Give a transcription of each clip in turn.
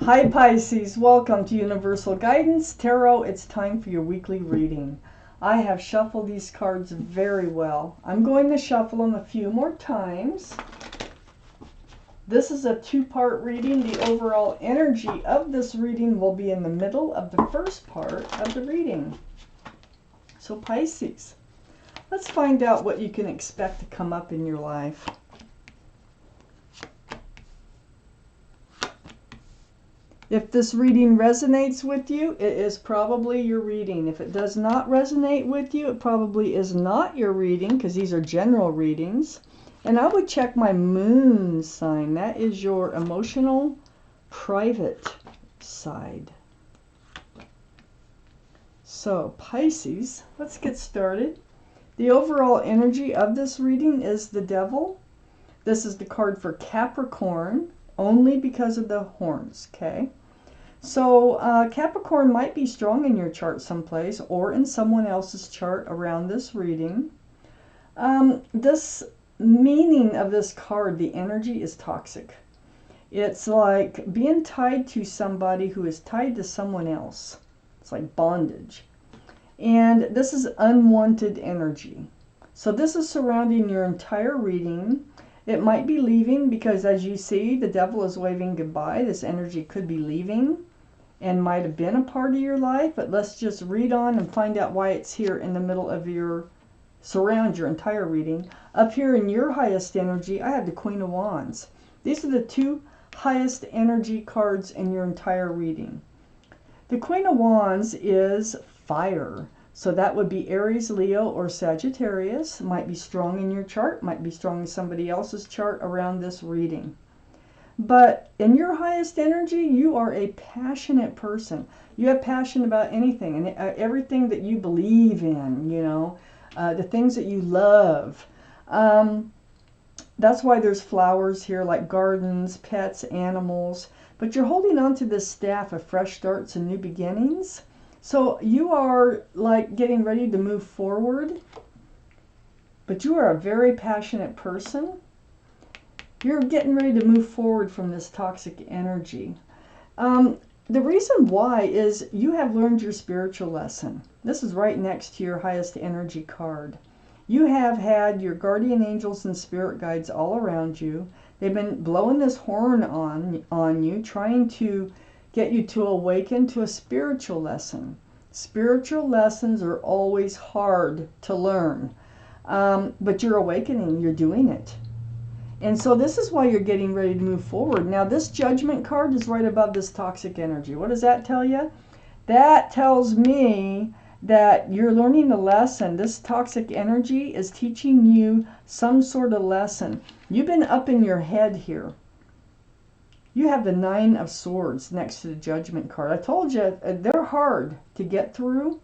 Hi Pisces, welcome to Universal Guidance Tarot. It's time for your weekly reading. I have shuffled these cards very well. I'm going to shuffle them a few more times. This is a two-part reading. The overall energy of this reading will be in the middle of the first part of the reading. So Pisces, let's find out what you can expect to come up in your life. If this reading resonates with you, it is probably your reading. If it does not resonate with you, it probably is not your reading, because these are general readings. And I would check my moon sign. That is your emotional, private side. So, Pisces, let's get started. The overall energy of this reading is the Devil. This is the card for Capricorn, only because of the horns, okay? So Capricorn might be strong in your chart someplace or in someone else's chart around this reading. This meaning of this card, the energy is toxic. It's like being tied to somebody who is tied to someone else. It's like bondage. And this is unwanted energy. So this is surrounding your entire reading. It might be leaving because, as you see, the Devil is waving goodbye. This energy could be leaving and might have been a part of your life, but let's just read on and find out why it's here in the middle of surround your entire reading. Up here in your highest energy, I have the Queen of Wands. These are the two highest energy cards in your entire reading. The Queen of Wands is fire. So that would be Aries, Leo, or Sagittarius. Might be strong in your chart, might be strong in somebody else's chart around this reading. But in your highest energy, you are a passionate person. You have passion about anything and everything that you believe in, you know, the things that you love. That's why there's flowers here, like gardens, pets, animals. But you're holding on to this staff of fresh starts and new beginnings. So you are like getting ready to move forward. But you are a very passionate person. You're getting ready to move forward from this toxic energy. The reason why is you have learned your spiritual lesson. This is right next to your highest energy card. You have had your guardian angels and spirit guides all around you. They've been blowing this horn on you, trying to get you to awaken to a spiritual lesson. Spiritual lessons are always hard to learn, but you're awakening, you're doing it. And so this is why you're getting ready to move forward. Now this Judgment card is right above this toxic energy. What does that tell you? That tells me that you're learning a lesson. This toxic energy is teaching you some sort of lesson. You've been up in your head here. You have the Nine of Swords next to the Judgment card. I told you, they're hard to get through.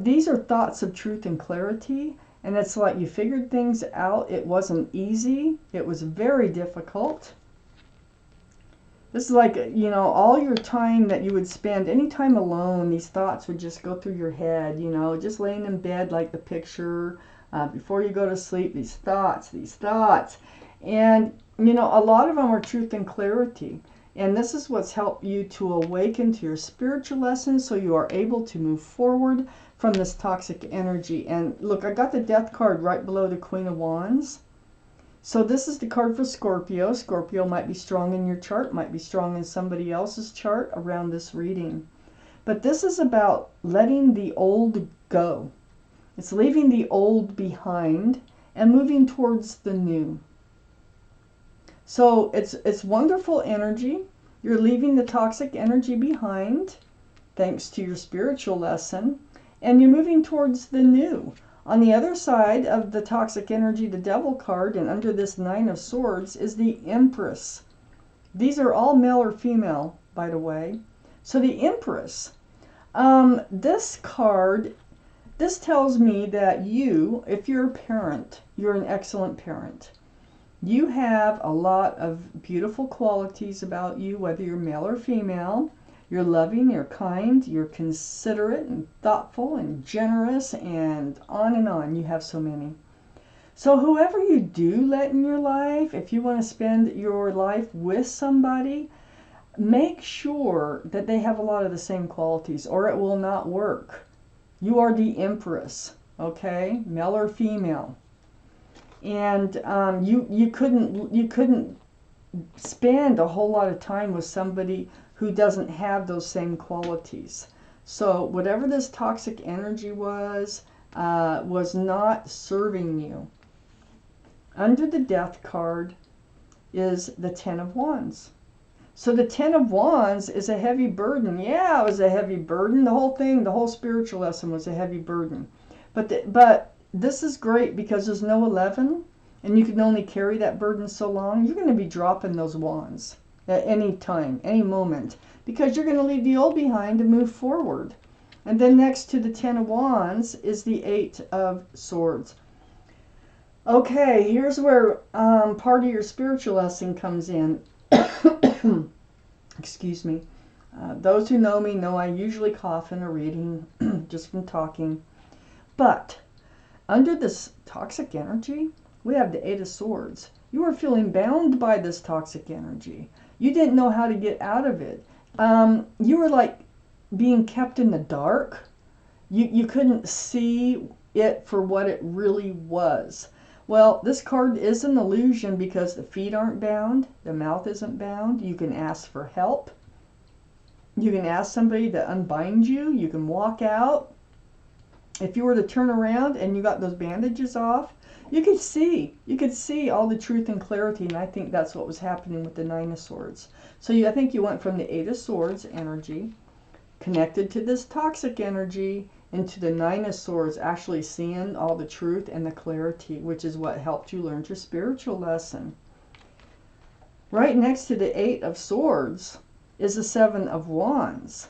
These are thoughts of truth and clarity. And it's like you figured things out. It wasn't easy. It was very difficult. This is like, you know, all your time that you would spend, any time alone, these thoughts would just go through your head, you know, just laying in bed like the picture, before you go to sleep, these thoughts. And, you know, a lot of them are truth and clarity. And this is what's helped you to awaken to your spiritual lessons so you are able to move forward from this toxic energy. And look, I got the Death card right below the Queen of Wands. So this is the card for Scorpio. Scorpio might be strong in your chart, might be strong in somebody else's chart around this reading. But this is about letting the old go. It's leaving the old behind and moving towards the new. So it's wonderful energy. You're leaving the toxic energy behind thanks to your spiritual lesson. And you're moving towards the new. On the other side of the toxic energy, the Devil card, and under this Nine of Swords, is the Empress. These are all male or female, by the way. So the Empress. This card, this tells me that you, if you're a parent, you're an excellent parent. You have a lot of beautiful qualities about you, whether you're male or female. You're loving, you're kind, you're considerate and thoughtful and generous, and on. You have so many. So whoever you do let in your life, if you want to spend your life with somebody, make sure that they have a lot of the same qualities, or it will not work. You are the Empress, okay, male or female, and you couldn't spend a whole lot of time with somebody who doesn't have those same qualities. So whatever this toxic energy was not serving you. Under the Death card is the Ten of Wands. So the Ten of Wands is a heavy burden. Yeah, it was a heavy burden. The whole thing, the whole spiritual lesson was a heavy burden. But this is great because there's no 11, and you can only carry that burden so long. You're going to be dropping those wands at any time, any moment, because you're going to leave the old behind and move forward. And then next to the Ten of Wands is the Eight of Swords. Okay, here's where part of your spiritual lesson comes in. Excuse me. Those who know me know I usually cough in a reading just from talking. But under this toxic energy, we have the Eight of Swords. You are feeling bound by this toxic energy. You didn't know how to get out of it. You were like being kept in the dark. You couldn't see it for what it really was. Well, this card is an illusion because the feet aren't bound, the mouth isn't bound. You can ask for help. You can ask somebody to unbind you. You can walk out. If you were to turn around and you got those bandages off, you could see all the truth and clarity, and I think that's what was happening with the Nine of Swords. So I think you went from the Eight of Swords energy, connected to this toxic energy, into the Nine of Swords, actually seeing all the truth and the clarity, which is what helped you learn your spiritual lesson. Right next to the Eight of Swords is the Seven of Wands.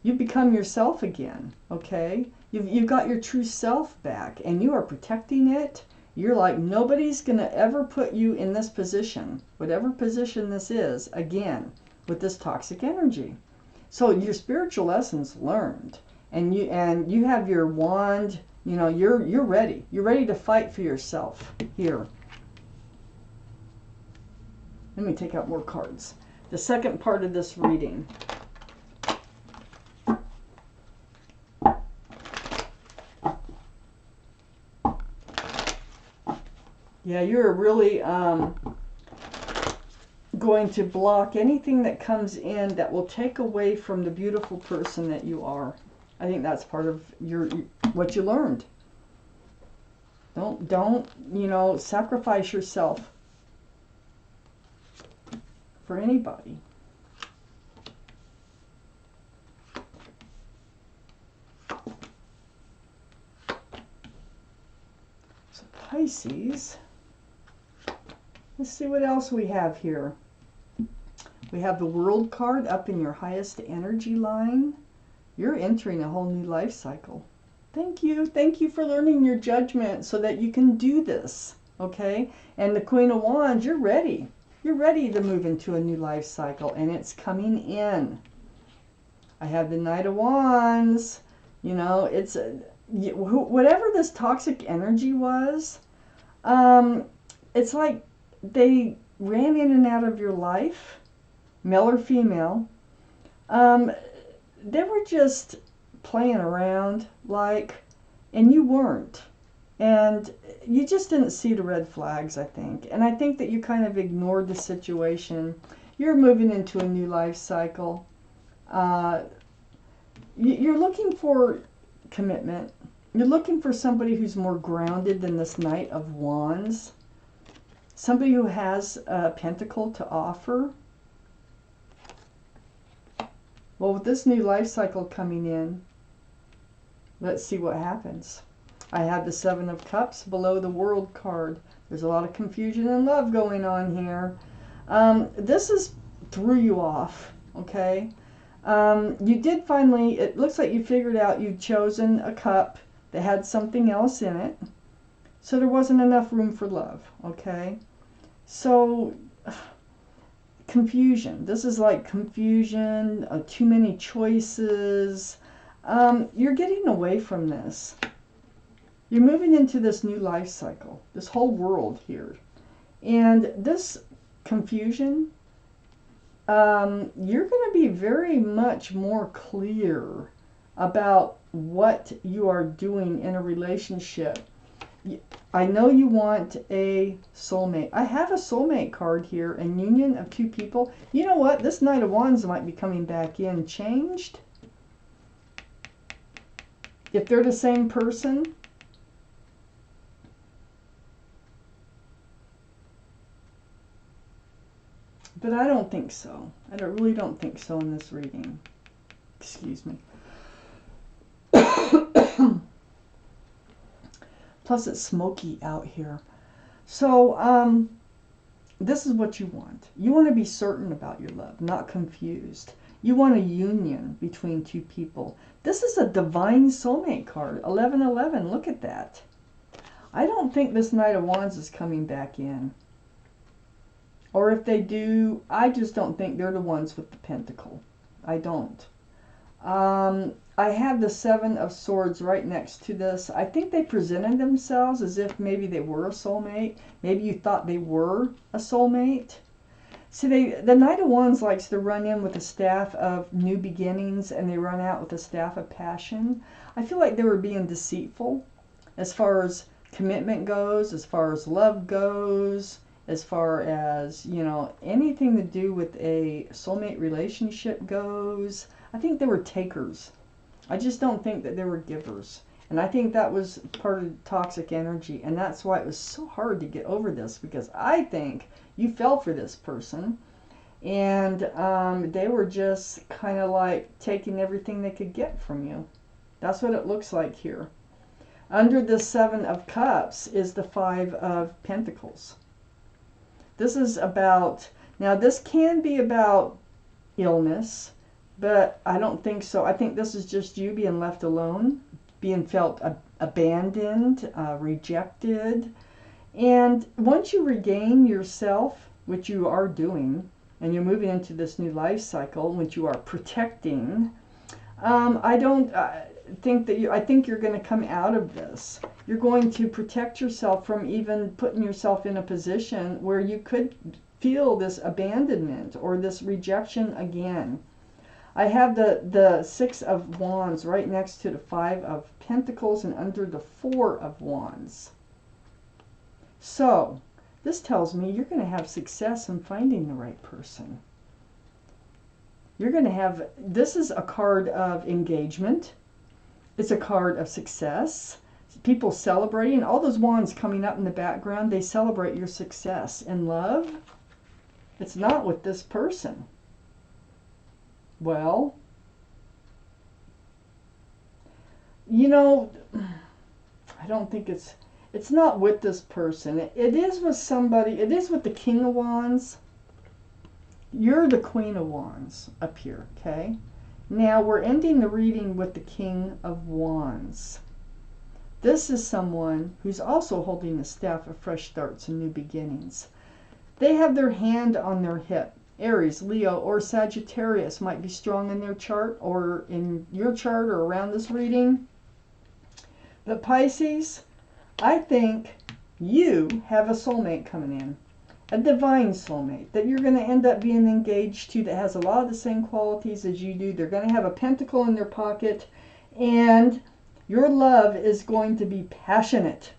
You've become yourself again, okay? You've got your true self back, and you are protecting it. You're like, nobody's going to ever put you in this position, whatever position this is, again, with this toxic energy. So your spiritual lessons learned. And you have your wand, you know, you're ready. You're ready to fight for yourself here. Let me take out more cards. The second part of this reading. Yeah, you're really going to block anything that comes in that will take away from the beautiful person that you are. I think that's part of what you learned. Don't, you know, sacrifice yourself for anybody. So Pisces, let's see what else we have here. We have the World card up in your highest energy line. You're entering a whole new life cycle. Thank you. Thank you for learning your judgment so that you can do this, okay? And the Queen of Wands, you're ready. You're ready to move into a new life cycle, and it's coming in. I have the Knight of Wands. You know, it's whatever this toxic energy was, it's like they ran in and out of your life, male or female. They were just playing around, like, and you weren't. And you just didn't see the red flags, I think. And I think that you kind of ignored the situation. You're moving into a new life cycle. You're looking for commitment. You're looking for somebody who's more grounded than this Knight of Wands. Somebody who has a pentacle to offer. Well, with this new life cycle coming in, let's see what happens. I have the Seven of Cups below the World card. There's a lot of confusion and love going on here. This is threw you off, okay? You did finally, it looks like you figured out you'd chosen a cup that had something else in it. So there wasn't enough room for love, okay? So confusion. This is like confusion, too many choices. You're getting away from this. You're moving into this new life cycle, this whole world here. And this confusion you're going to be very much more clear about what you are doing in a relationship. I know you want a soulmate. I have a soulmate card here, and union of two people. You know what? This Knight of Wands might be coming back in changed. If they're the same person. But I don't think so. Really don't think so in this reading. Excuse me. Plus it's smoky out here. So this is what you want. You want to be certain about your love, not confused. You want a union between two people. This is a divine soulmate card. 1111. Look at that. I don't think this Knight of Wands is coming back in. Or if they do, I just don't think they're the ones with the pentacle. I don't. I have the Seven of Swords right next to this. I think they presented themselves as if maybe they were a soulmate. Maybe you thought they were a soulmate. See, the Knight of Wands likes to run in with a staff of new beginnings, and they run out with a staff of passion. I feel like they were being deceitful as far as commitment goes, as far as love goes, as far as, you know, anything to do with a soulmate relationship goes. I think they were takers. I just don't think that they were givers. And I think that was part of toxic energy. And that's why it was so hard to get over this, because I think you fell for this person. And they were just kind of like taking everything they could get from you. That's what it looks like here. Under the Seven of Cups is the Five of Pentacles. This is about, now this can be about illness, but I don't think so. I think this is just you being left alone, being felt abandoned, rejected. And once you regain yourself, which you are doing, and you're moving into this new life cycle, which you are protecting, I don't think that I think you're going to come out of this. You're going to protect yourself from even putting yourself in a position where you could feel this abandonment or this rejection again. I have the Six of Wands right next to the Five of Pentacles and under the Four of Wands. So this tells me you're going to have success in finding the right person. You're going to have, this is a card of engagement. It's a card of success. People celebrating, all those wands coming up in the background, they celebrate your success in love. It's not with this person. Well, you know, I don't think it's not with this person. It is with somebody. It is with the King of Wands. You're the Queen of Wands up here, okay? Now we're ending the reading with the King of Wands. This is someone who's also holding the staff of fresh starts and new beginnings. They have their hand on their hip. Aries, Leo, or Sagittarius might be strong in their chart, or in your chart, or around this reading. But Pisces, I think you have a soulmate coming in. A divine soulmate that you're going to end up being engaged to, that has a lot of the same qualities as you do. They're going to have a pentacle in their pocket, and your love is going to be passionate.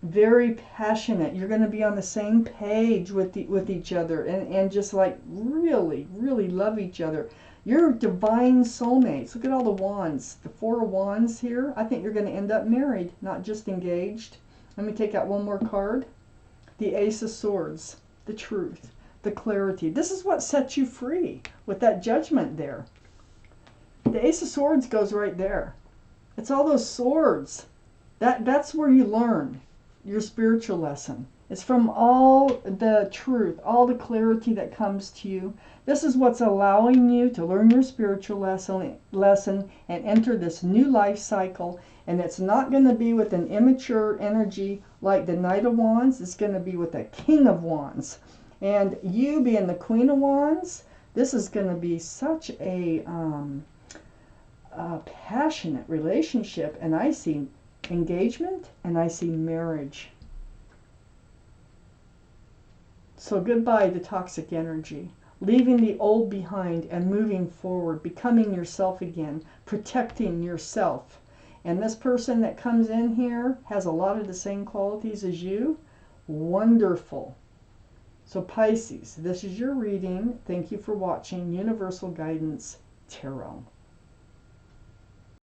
Very passionate. You're going to be on the same page with each other, and just like really, really love each other. You're divine soulmates. Look at all the wands. The Four of Wands here. I think you're going to end up married, not just engaged. Let me take out one more card. The Ace of Swords. The truth. The clarity. This is what sets you free with that Judgment there. The Ace of Swords goes right there. It's all those swords. That's where you learn your spiritual lesson. It's from all the truth, all the clarity that comes to you. This is what's allowing you to learn your spiritual lesson and enter this new life cycle. And it's not going to be with an immature energy like the Knight of Wands. It's going to be with a King of Wands. And you being the Queen of Wands, this is going to be such a passionate relationship. And I see engagement, and I see marriage. So goodbye to toxic energy. leaving the old behind and moving forward, becoming yourself again, protecting yourself. And this person that comes in here has a lot of the same qualities as you. Wonderful. So Pisces, this is your reading. Thank you for watching Universal Guidance Tarot.